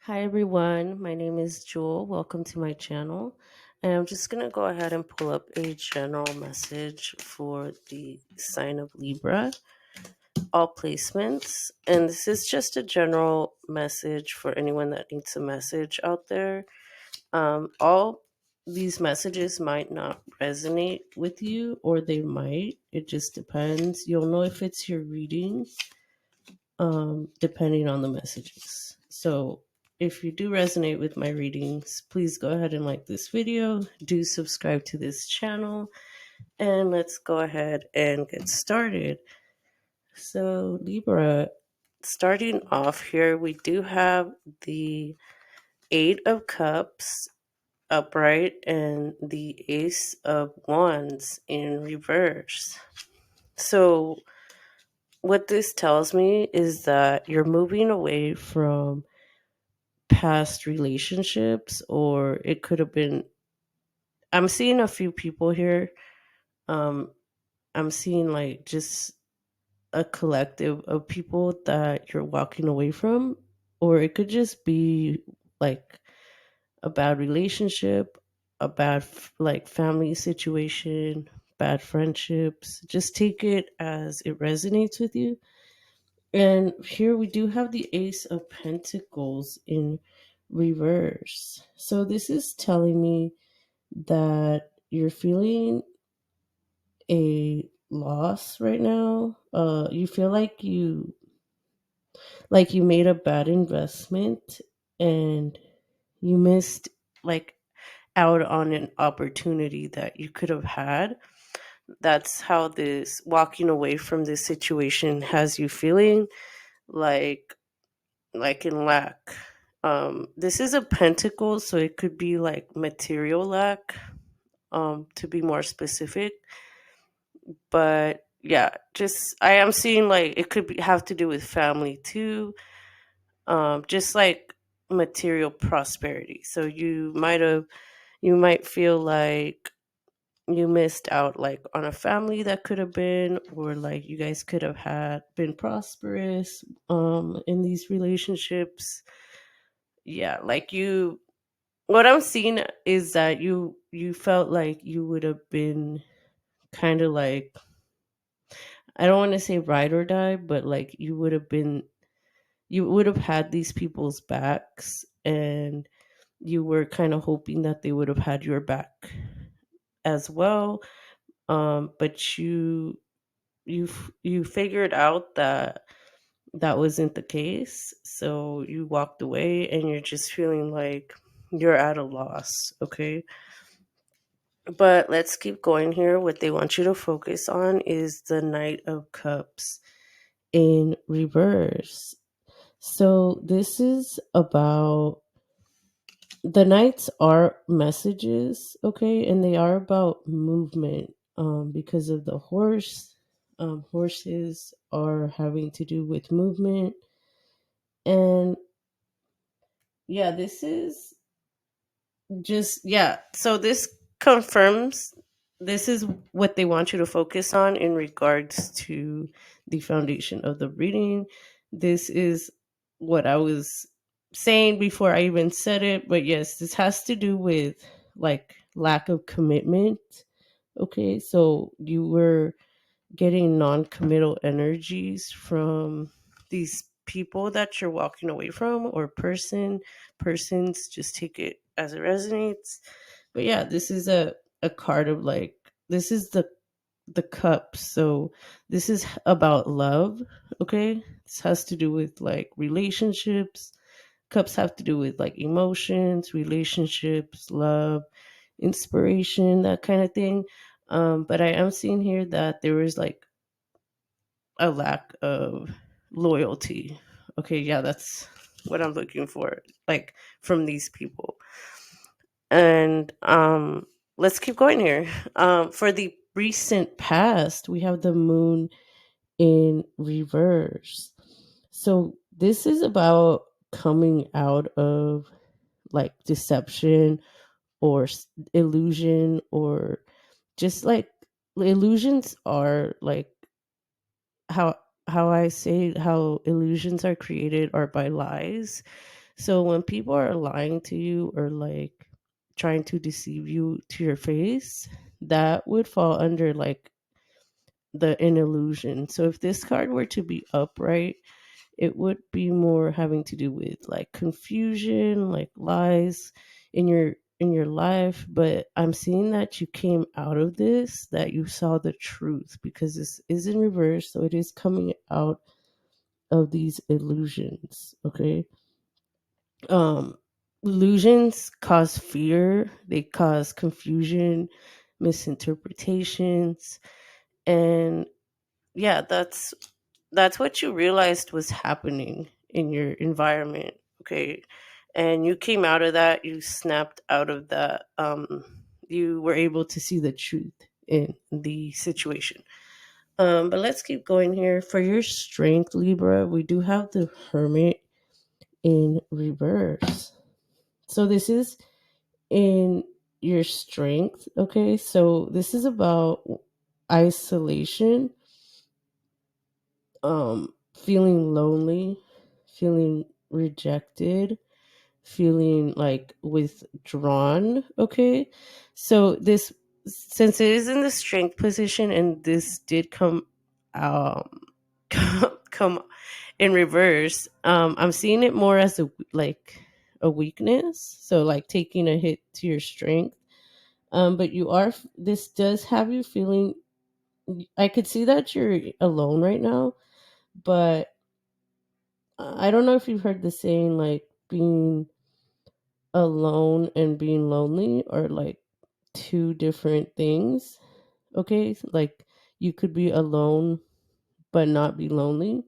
Hi everyone, my name is Jewel. Welcome to my channel. And I'm just going to go ahead and pull up a general message for the sign of Libra, all placements. And this is just a general message for anyone that needs a message out there. All these messages might not resonate with you, or they might. It just depends. You'll know if it's your reading depending on the messages. So if you do resonate with my readings, please go ahead and like this video, do subscribe to this channel, and let's go ahead and get started. So Libra, starting off here, we do have the Eight of Cups upright and the Ace of Wands in reverse. So what this tells me is that you're moving away from past relationships, or it could have been, I'm seeing a few people here. um I'm seeing like just a collective of people that you're walking away from, or it could just be like a bad relationship, a bad like family situation, bad friendships. Just take it as it resonates with you. And here we do have the Ace of Pentacles in reverse. So this is telling me that you're feeling a loss right now. You feel like you made a bad investment and you missed like out on an opportunity that you could have had. That's how this walking away from this situation has you feeling, like in lack. This is a pentacle, so it could be like material lack, to be more specific. But yeah, just I am seeing like it could have to do with family too. Just like material prosperity. So you might feel like you missed out like on a family that could have been, or like you guys could have had been prosperous in these relationships. Yeah, like you, what I'm seeing is that you felt like you would have been kind of like, I don't want to say ride or die, but like you would have had these people's backs, and you were kind of hoping that they would have had your back as well. But you figured out that that wasn't the case, so you walked away, and you're just feeling like you're at a loss. Okay. But let's keep going here. What they want you to focus on is the Knight of Cups in reverse. So this is about, the Knights are messages, okay, and they are about movement. Because of the horse. Horses are having to do with movement, and yeah, this is just, yeah, so this confirms this is what they want you to focus on in regards to the foundation of the reading. This is what I was saying before I even said it, but yes, this has to do with like lack of commitment. Okay, so you were getting non-committal energies from these people that you're walking away from, or persons, just take it as it resonates. But yeah, this is a card of like, this is the cups. So this is about love. Okay, this has to do with like relationships. Cups have to do with like emotions, relationships, love, inspiration, that kind of thing. But I am seeing here that there is like a lack of loyalty. Okay, yeah, that's what I'm looking for, like from these people. And let's keep going here. For the recent past, we have the moon in reverse. So this is about coming out of like deception or illusion, or just like illusions are like, how how I say how illusions are created are by lies. So when people are lying to you or like trying to deceive you to your face, that would fall under like an illusion. So if this card were to be upright, it would be more having to do with like confusion, like lies in your life. But I'm seeing that you came out of this, that you saw the truth, because this is in reverse, so it is coming out of these illusions. Okay. um Illusions cause fear, they cause confusion, misinterpretations, and yeah, that's what you realized was happening in your environment. Okay. And you came out of that, you snapped out of that. You were able to see the truth in the situation. But let's keep going here. For your strength, Libra, we do have the Hermit in reverse. So this is in your strength. Okay. So this is about isolation, feeling lonely, feeling rejected, feeling like withdrawn. Okay. So this, since it is in the strength position and this did um come in reverse, I'm seeing it more as a weakness, so like taking a hit to your strength. But this does have you feeling, I could see that you're alone right now, but I don't know if you've heard the saying like being alone and being lonely are like two different things. Okay? Like you could be alone but not be lonely.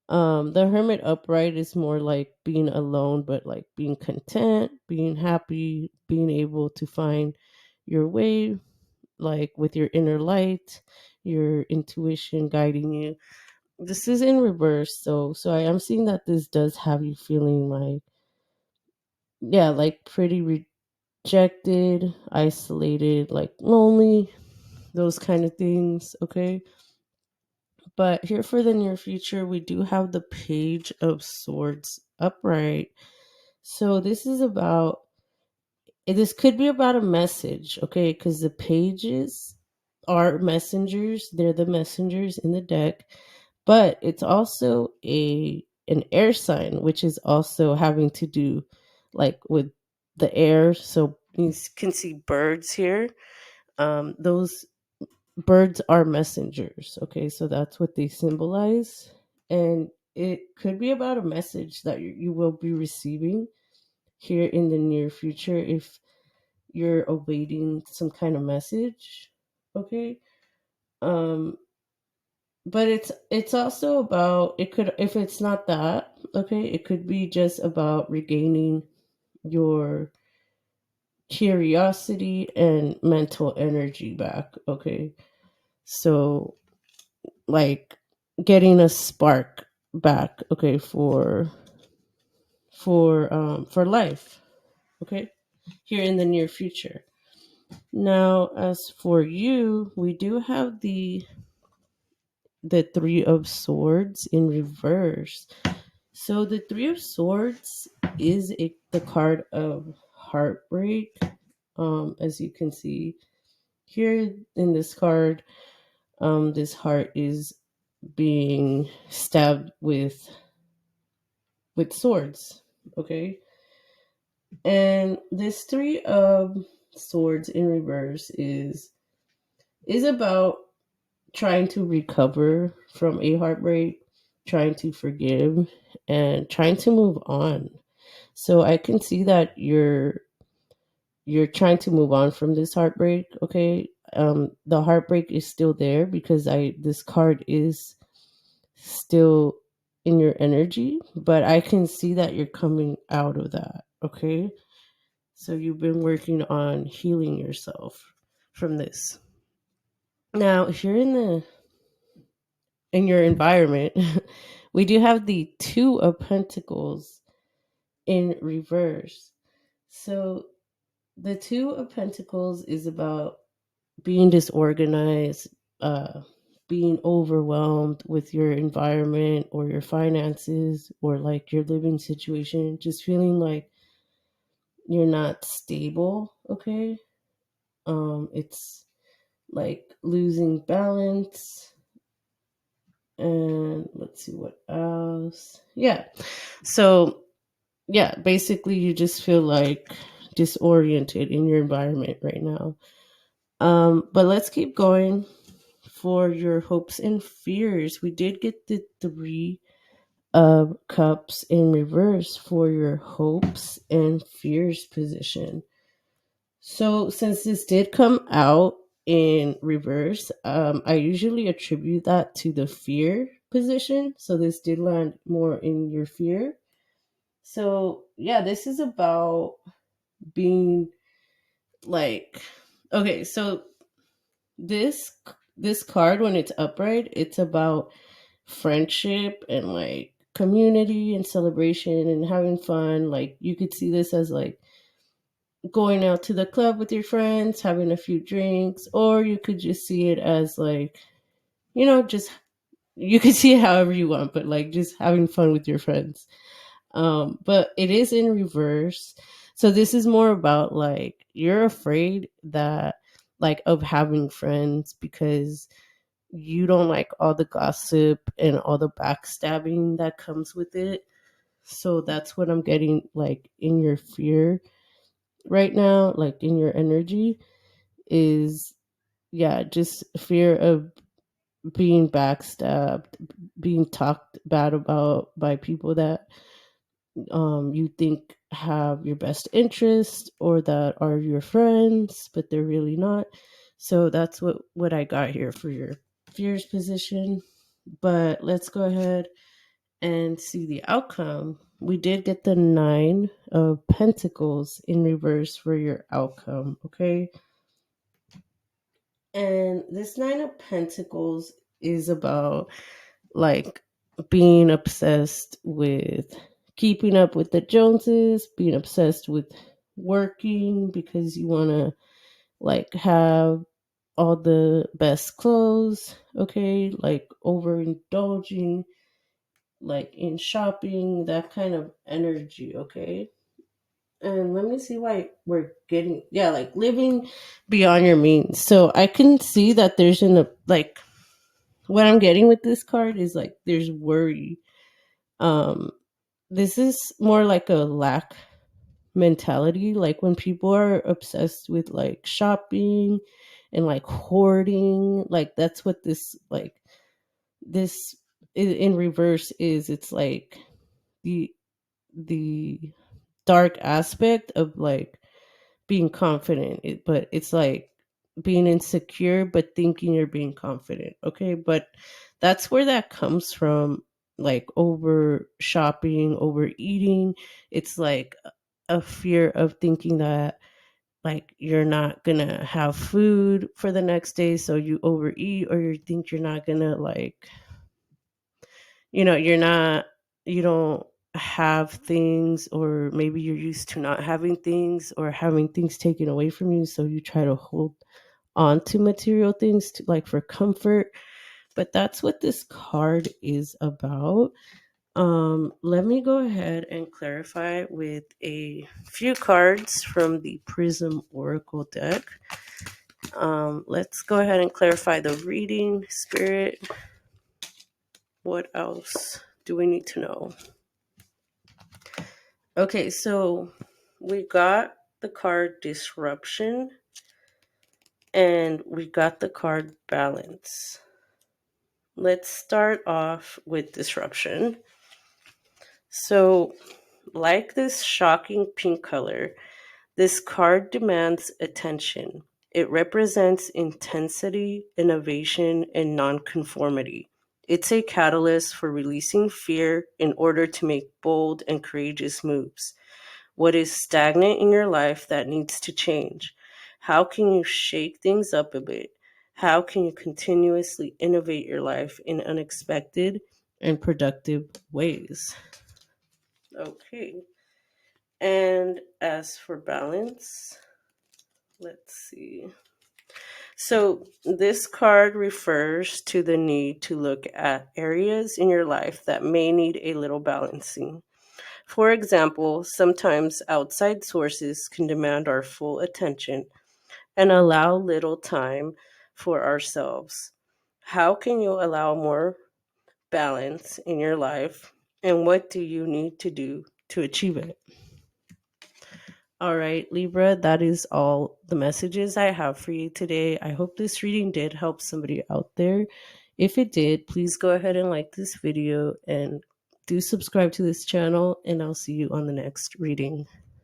The Hermit upright is more like being alone but like being content, being happy, being able to find your way, like with your inner light, your intuition guiding you. This is in reverse, so I am seeing that this does have you feeling like, yeah, like pretty rejected, isolated, like lonely, those kind of things. Okay. But here for the near future, we do have the Page of Swords upright. So this could be about a message. Okay. Because the pages are messengers, they're the messengers in the deck. But it's also an air sign, which is also having to do like with the air. So you can see birds here. Those birds are messengers. Okay, so that's what they symbolize, and it could be about a message that you will be receiving here in the near future if you're awaiting some kind of message. Okay. um but it's also about, it could, if it's not that, okay, it could be just about regaining your curiosity and mental energy back. Okay. So like getting a spark back, okay, for life. Okay. Here in the near future. Now as for you, we do have the Three of Swords in reverse. So the Three of Swords is the card of heartbreak. As you can see here in this card, this heart is being stabbed with swords. Okay. And this Three of Swords in reverse is about trying to recover from a heartbreak, trying to forgive, and trying to move on. So I can see that you're trying to move on from this heartbreak. Okay. The heartbreak is still there because I this card is still in your energy, but I can see that you're coming out of that. Okay. So you've been working on healing yourself from this. Now, if you're in your environment, we do have the Two of Pentacles in reverse. So the Two of Pentacles is about being disorganized, being overwhelmed with your environment or your finances or like your living situation, just feeling like you're not stable, okay? It's like losing balance. And let's see what else. Yeah. So, yeah, basically you just feel like disoriented in your environment right now. But let's keep going for your hopes and fears. We did get the 3 of Cups in reverse for your hopes and fears position. So, since this did come out in reverse, I usually attribute that to the fear position. So, this did land more in your fear. So, yeah, this is about being like, okay, so this this card, when it's upright, it's about friendship and like community and celebration and having fun. Like, you could see this as like going out to the club with your friends, having a few drinks, or you could just see it as like, just you could see it however you want, but like just having fun with your friends. But it is in reverse. So this is more about like you're afraid that like of having friends because you don't like all the gossip and all the backstabbing that comes with it. So that's what I'm getting like in your fear right now, like in your energy is, yeah, just fear of being backstabbed, being talked bad about by people that you think have your best interest or that are your friends, but they're really not. So that's what I got here for your fears position. But let's go ahead and see the outcome. We did get the 9 of Pentacles in reverse for your outcome, okay? And this 9 of Pentacles is about like being obsessed with keeping up with the Joneses, being obsessed with working because you want to like have all the best clothes, okay? Like overindulging like in shopping, that kind of energy, okay? And let me see why we're getting, yeah, like living beyond your means. So I can see that there's like what I'm getting with this card is like there's worry. Um this is more like a lack mentality, like when people are obsessed with like shopping and like hoarding, like that's what this like this in reverse is. It's like the the dark aspect of like being confident, but it's like being insecure but thinking you're being confident, okay? But that's where that comes from, like over shopping, overeating. It's like a fear of thinking that like you're not gonna have food for the next day, so you overeat, or you think you're not gonna like, you're not, you don't have things, or maybe you're used to not having things or having things taken away from you, so you try to hold on to material things to like for comfort. But that's what this card is about. Let me go ahead and clarify with a few cards from the Prism Oracle deck. Let's go ahead and clarify the reading, Spirit. What else do we need to know? Okay, so we got the card Disruption and we got the card Balance. Let's start off with Disruption. So, like this shocking pink color, this card demands attention. It represents intensity, innovation, and nonconformity. It's a catalyst for releasing fear in order to make bold and courageous moves. What is stagnant in your life that needs to change? How can you shake things up a bit? How can you continuously innovate your life in unexpected and productive ways? Okay. And as for balance, let's see. So, this card refers to the need to look at areas in your life that may need a little balancing. For example, sometimes outside sources can demand our full attention and allow little time for ourselves. How can you allow more balance in your life, and what do you need to do to achieve it? All right, Libra, that is all the messages I have for you today. I hope this reading did help somebody out there. If it did, please go ahead and like this video and do subscribe to this channel, and I'll see you on the next reading.